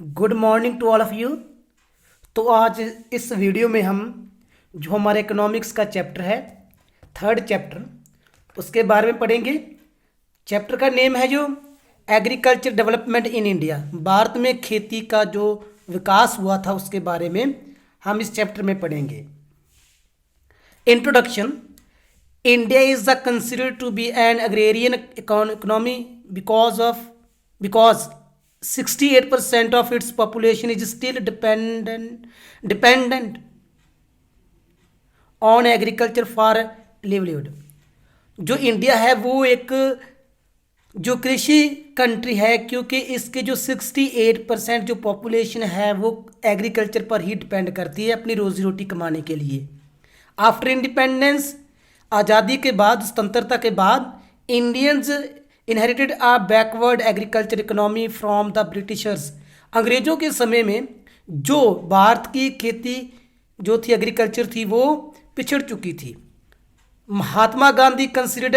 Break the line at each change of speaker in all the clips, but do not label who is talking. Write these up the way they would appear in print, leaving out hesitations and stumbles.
Good morning to all of you. तो आज इस वीडियो में हम जो हमारे इकोनॉमिक्स का चैप्टर है, थर्ड चैप्टर, उसके बारे में पढ़ेंगे। चैप्टर का नेम है जो agriculture development in India. Bharat में खेती का जो विकास हुआ था उसके बारे में हम इस चैप्टर में पढ़ेंगे। Introduction. India is the considered to be an agrarian economy because 68% of its population is still dependent on agriculture for livelihood। जो इंडिया है वो एक जो कृषि कंट्री है, क्योंकि इसके जो 68% जो पॉपुलेशन है वो एग्रीकल्चर पर ही डिपेंड करती है अपनी रोजी रोटी कमाने के लिए। आफ्टर इंडिपेंडेंस, आज़ादी के बाद, स्वतंत्रता के बाद, Indians inherited a backward agriculture economy from the Britishers. अंग्रेजों के समय में जो भारत की खेती जो थी, एग्रीकल्चर थी, वो पिछड़ चुकी थी। Mahatma Gandhi considered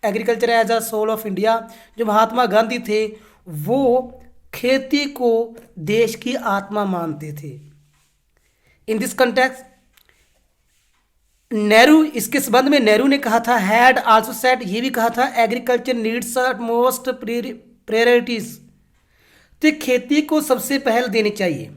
agriculture as a soul of India. जो महात्मा गांधी थे वो खेती को देश की आत्मा मानते थे। इन दिस कंटेक्स्ट नेहरू, इसके संबंध में नेहरू ने कहा था, हैड आल्सो सेड, ये भी कहा था, एग्रीकल्चर नीड्स मोस्ट प्रायोरिटीज। तो खेती को सबसे पहल देनी चाहिए।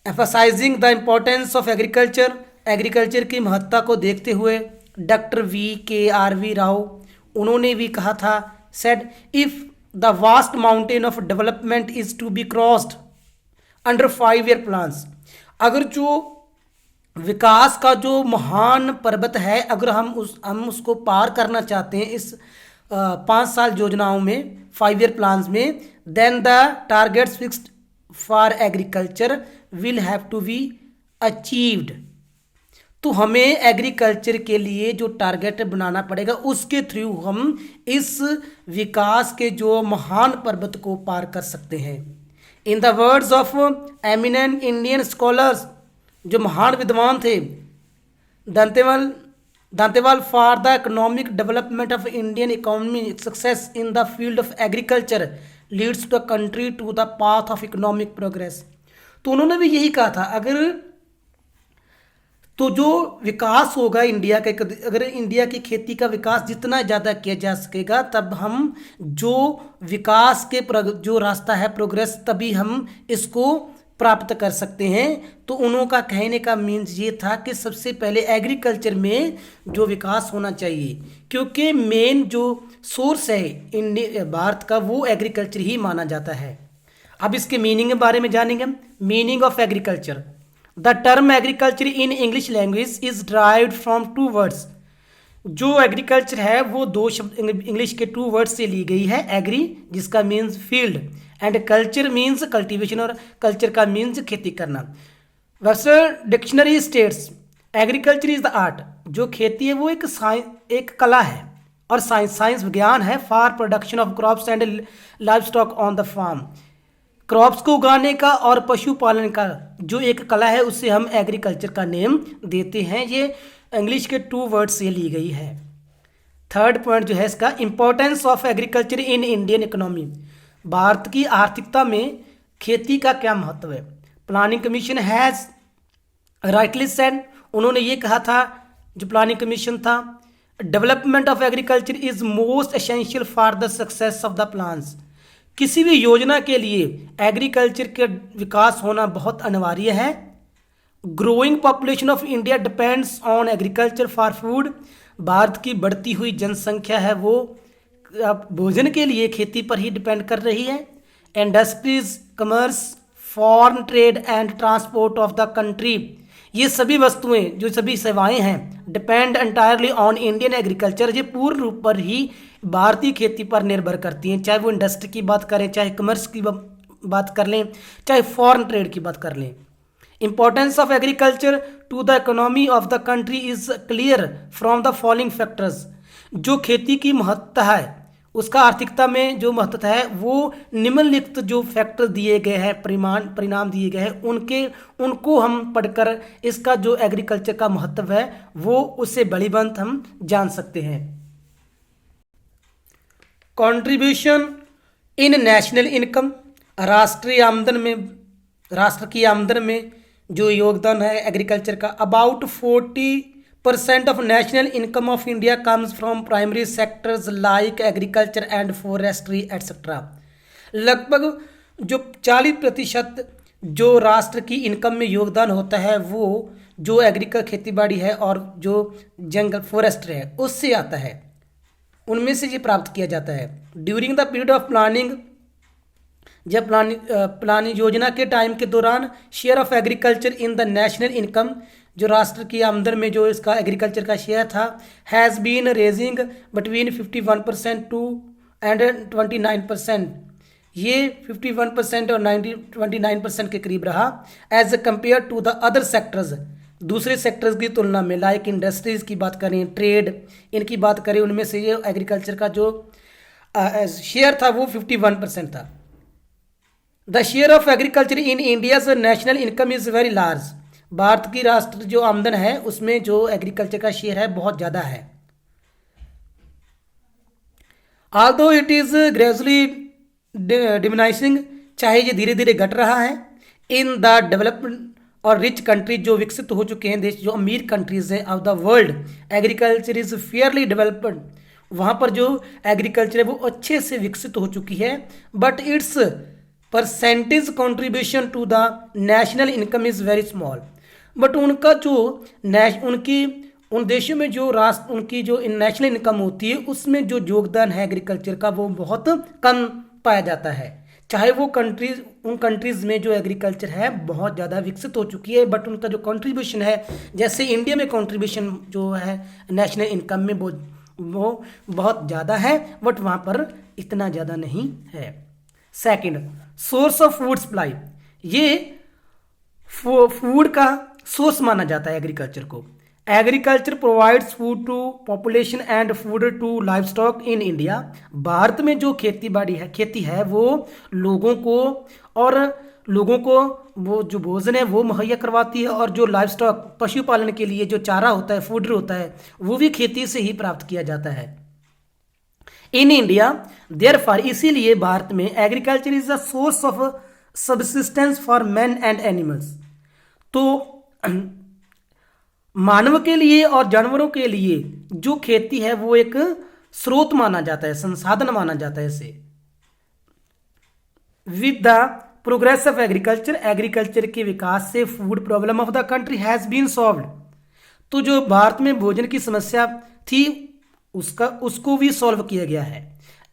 Emphasising the importance of agriculture की महत्ता को देखते हुए डॉक्टर V.K.R.V. राव, उन्होंने भी कहा था, said, if the vast mountain of development is to be crossed under 5 year plans. अगर जो विकास का जो महान पर्वत है, अगर हम उसको पार करना चाहते हैं इस 5 साल योजनाओं में, 5 ईयर प्लान्स में, then the targets fixed for agriculture will have to be achieved. तो हमें एग्रीकल्चर के लिए जो टारगेट बनाना पड़ेगा, उसके थ्रू हम इस विकास के जो महान पर्वत को पार कर सकते हैं। In the words of eminent Indian scholars, जो महान विद्वान थे, Dantwala, for the economic development of Indian economy success in the field of agriculture leads the country to the path of economic progress. तो उन्होंने भी यही कहा था, तो जो विकास होगा इंडिया का, अगर इंडिया की खेती का विकास जितना ज़्यादा किया जा सकेगा, तब हम जो विकास के जो रास्ता है, प्रोग्रेस, तभी हम इसको प्राप्त कर सकते हैं। तो उनका कहने का मीन्स ये था कि सबसे पहले एग्रीकल्चर में जो विकास होना चाहिए, क्योंकि मेन जो सोर्स है इंडिया भारत का वो एग्रीकल्चर ही माना जाता है। अब इसके मीनिंग के बारे में जानेंगे। Meaning of agriculture. The term agriculture in English language is derived from 2 words. जो एग्रीकल्चर है वो 2 शब्द इंग्लिश के 2 वर्ड्स से ली गई है। एग्री जिसका means field, and culture means cultivation, और कल्चर का मीन्स खेती करना। Western dictionary states agriculture is the art. जो खेती है वो एक कला है और साइंस विज्ञान है। For production of crops and livestock on the farm. Crops को उगाने का और पशुपालन का जो एक कला है, उससे हम एग्रीकल्चर का नेम देते हैं। ये इंग्लिश के 2 वर्ड से ली गई है। थर्ड पॉइंट जो है इसका, importance of agriculture in Indian economy. Bharat की आर्थिकता में खेती का क्या महत्व है। Planning commission has rightly said, उन्होंने ये कहा था, जो प्लानिंग कमीशन था, development of agriculture is most essential for the success of the plans. किसी भी योजना के लिए एग्रीकल्चर का विकास होना बहुत अनिवार्य है। Growing population of India depends on agriculture for food. Bharat की बढ़ती हुई जनसंख्या है वो भोजन के लिए खेती पर ही डिपेंड कर रही है। Industries, commerce, foreign trade and transport of the country, ये सभी वस्तुएं, जो सभी सेवाएं हैं, depend entirely on Indian agriculture. ये पूर्ण रूप पर ही भारतीय खेती पर निर्भर करती हैं। चाहे वो इंडस्ट्री की बात करें, चाहे कमर्स की बात कर लें, चाहे फॉरेन ट्रेड की बात कर लें। Importance of agriculture to the economy of the country is clear from the following factors. जो खेती की महत्ता है, उसका आर्थिकता में जो महत्व है, वो निम्नलिखित जो फैक्टर दिए गए हैं, परिणाम दिए गए हैं, उनको हम पढ़कर इसका जो एग्रीकल्चर का महत्व है वो उससे बड़ीबंत हम जान सकते हैं। Contribution in national income. राष्ट्र की आमदन में जो योगदान है एग्रीकल्चर का, about 40% of national income of India comes from primary sectors like agriculture and forestry etcetera. लगभग जो 40% जो राष्ट्र की इनकम में योगदान होता है वो जो एग्रीकल्चर खेती बाड़ी है और जो जंगल फॉरेस्ट है उससे आता है, उनमें से ये प्राप्त किया जाता है। During the period of planning, जब प्लानिंग योजना के टाइम के दौरान, share of agriculture in the national income, जो राष्ट्र की आमदन में जो इसका एग्रीकल्चर का शेयर था, has been raising between 51% to and 29%। ये 51% और 29% के करीब रहा as compare to the other sectors, दूसरे सेक्टर्स की तुलना में। लाइक इंडस्ट्रीज़ की बात करें, ट्रेड, इनकी बात करें, उनमें से ये एग्रीकल्चर का जो शेयर था वो 51% था। The share of agriculture in India's national income is very large. Bharat की राष्ट्र जो आमदन है उसमें जो एग्रीकल्चर का शेयर है बहुत ज़्यादा है। Although it is gradually diminishing, चाहे ये धीरे धीरे घट रहा है, इन द डेवलपमेंट और रिच कंट्रीज, जो विकसित हो चुके हैं देश, जो अमीर कंट्रीज हैं of the world, agriculture is Fairlie developed, वहाँ पर जो एग्रीकल्चर है वो अच्छे से विकसित हो चुकी है। But its percentage contribution to the national income is very small. But उनका जो उन देशों में जो राष्ट्र उनकी जो नेशनल इनकम होती है उसमें जो योगदान है एग्रीकल्चर का वो बहुत कम पाया जाता है। चाहे वो उन कंट्रीज़ में जो एग्रीकल्चर है बहुत ज़्यादा विकसित हो चुकी है, बट उनका जो कंट्रीब्यूशन है, जैसे इंडिया में कंट्रीब्यूशन जो है नेशनल इनकम में वो बहुत ज़्यादा है, बट वहाँ पर इतना ज़्यादा नहीं है। Second, source of food supply, ये फूड का सोर्स माना जाता है एग्रीकल्चर को। Agriculture provides food to population and food to livestock in India. Bharat में जो खेती है वो लोगों को वो जो भोजन है वो मुहैया करवाती है, और जो लाइव स्टॉक पशुपालन के लिए जो चारा होता है, फूडर होता है, वो भी खेती से ही प्राप्त किया जाता है। इन इंडिया देयरफॉर, इसीलिए भारत में agriculture is a source of subsistence for man and animals. तो मानव के लिए और जानवरों के लिए जो खेती है वो एक स्रोत माना जाता है, संसाधन माना जाता है इसे। With the progress of agriculture के विकास से food problem of the country has been solved. तो जो भारत में भोजन की समस्या थी उसको भी सॉल्व किया गया है।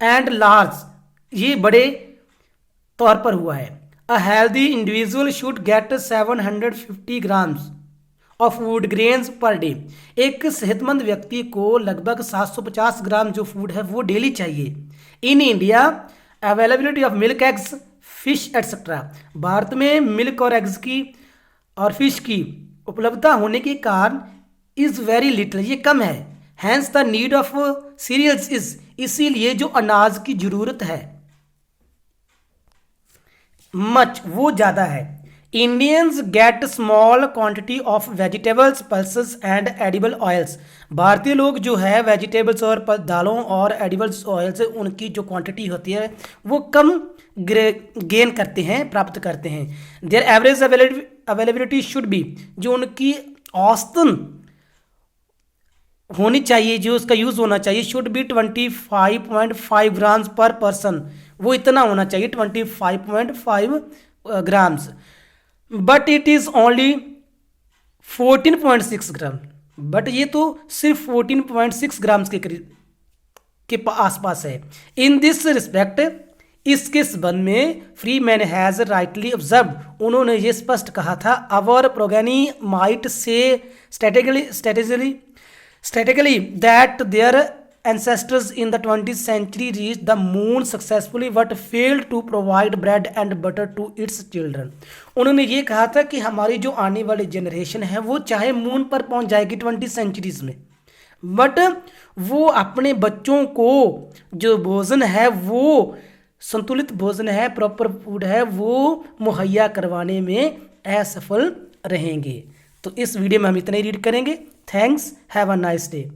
एंड लार्ज, ये बड़े तौर पर हुआ है। A healthy individual should get 750 grams of food grains per day. एक सेहतमंद व्यक्ति को लगभग 750 ग्राम जो फूड है वो डेली चाहिए। In India availability of milk, eggs, fish etcetera. Bharat में मिल्क और एग्स की और फिश की उपलब्धता होने के कारण इज़ वेरी लिटिल, ये कम है। Hence the need of cereals is, इसीलिए जो अनाज की जरूरत है मच, वो ज़्यादा है। Indians gate small quantity of vegetables, pulses and edible oils. भारतीय लोग जो है वेजिटेबल्स और दालों और एडिबल्स ऑयल्स उनकी जो क्वांटिटी होती है वो कम गेन करते हैं, प्राप्त करते हैं। There average availability should be, जो उनकी औसतन होनी चाहिए, जो उसका यूज़ होना चाहिए, शुड बी 25.5 ग्राम्स पर पर्सन, वो इतना होना चाहिए 25.5 grams. But it is only 14.6 gram, but ये तो सिर्फ 14.6 ग्राम्स के करीब के आसपास है। इन दिस रिस्पेक्ट, इसके संबंध में Freeman has rightly observe, उन्होंने ये स्पष्ट कहा था, our progeny might say strategically that their ancestors in the 20th century reached the moon successfully but failed to provide bread and butter to its children। उन्होंने ये कहा था कि हमारी जो आने वाली जनरेशन है वो चाहे मून पर पहुंच जाएगी 20 सेंचुरीज में, बट वो अपने बच्चों को जो भोजन है वो संतुलित भोजन है, प्रॉपर फूड है, वो मुहैया करवाने में असफल रहेंगे। तो इस वीडियो में हम इतना ही रीड करेंगे। Thanks, have a nice day.